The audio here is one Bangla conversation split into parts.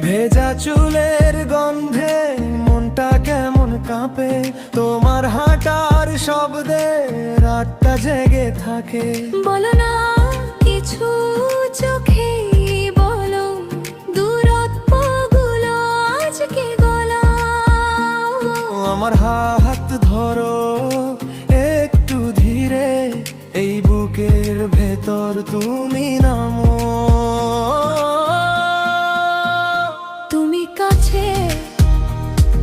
ভেজা চুলের গন্ধে মনটা কেমন কাঁপে, তোমার হাঁটার শব্দে রাতটা জেগে থাকে। বলো না কিছু চোখে, বলো দূরত্বগুলো আজকে গলাও। আমার হাত ধরো একটু ধীরে, এই বুকের ভেতর তুমি নামো। তুমি কাছে,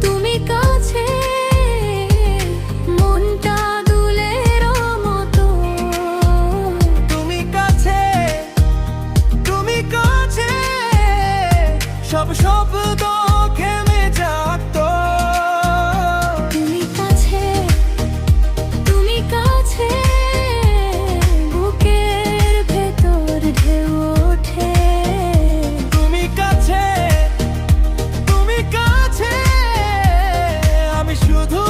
তুমি কাছে, মনটা দুলের মতো। তুমি কাছে, তুমি কাছে, সব শব্দ থেমে যাত। তুমি কাছে, তুমি কাছে, বুকের ভেতর ঢেউ ওঠে। তুমি কাছে, তুমি কাছে, আমি শুধু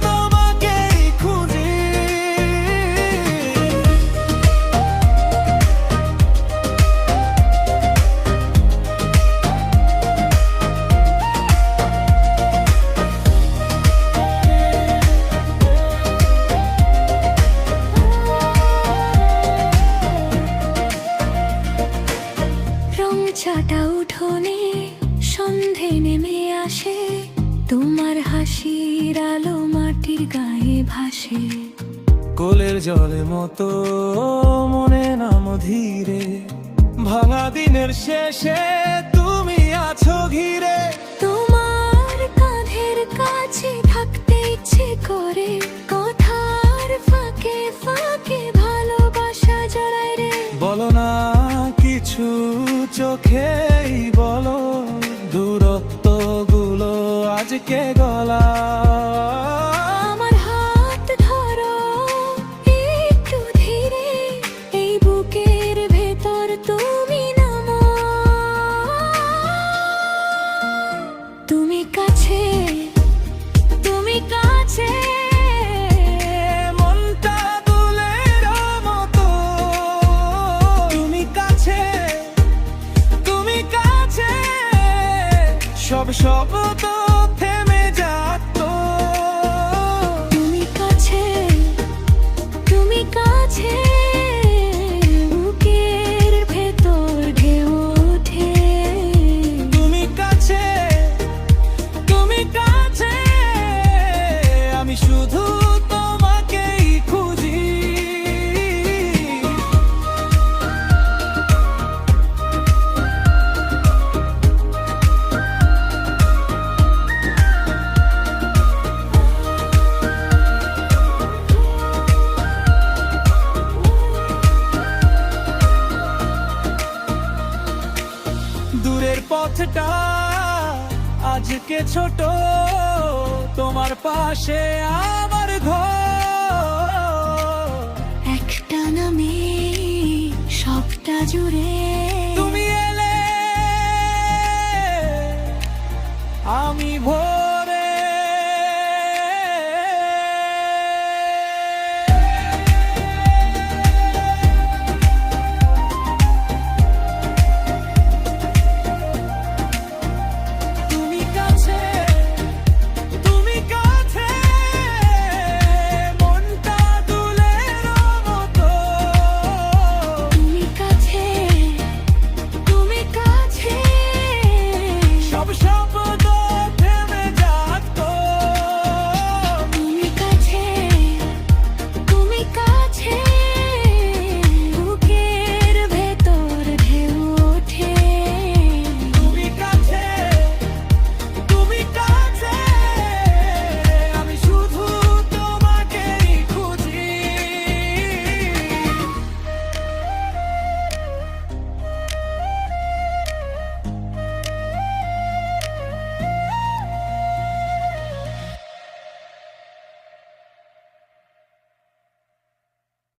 তোমাকেই খুঁজি। রং চাটা উঠোনে সন্ধে নেমে আসে, তোমার হাসির আলো মাটির গায়ে ভাসে। কোলের জলের মতো মনে নাম ধীরে, ভাঙা দিনের শেষে তুমি আছো ঘিরে। তোমার কাঁধের কাছে থাকতে ইচ্ছে করে, কথার ফাঁকে ফাঁকে ভালোবাসা জড়ায় রে। বলো না কিছু চোখেই, বলো দূরত্ব গুলো আজকে গলা। আমার হাত ধরো একটু ধীরে, এই বুকের ভেতর তুমি নামো। তুমি কাছে, তুমি কাছে, মনটা দুলের মতো। তুমি কাছে, তুমি কাছে, সব শব্দ থেমে যাত। তুমি কাছে, তুমি কাছে, বুকের ভেতর ঢেউ ওঠে। তুমি কাছে, তুমি কাছে, আমি শুধু তোমাকেই খুঁজি। দূরের পথটা আজকে ছোট, তোমার পাশে আমার ঘর। একটা নামে সবটা জুড়ে, তুমি এলে আমি ভোরে। তুমি কাছে, তুমি কাছে, মনটা দুলের মতো। তুমি কাছে, তুমি কাছে, সব শব্দ থেমে যাত। তুমি কাছে, তুমি কাছে।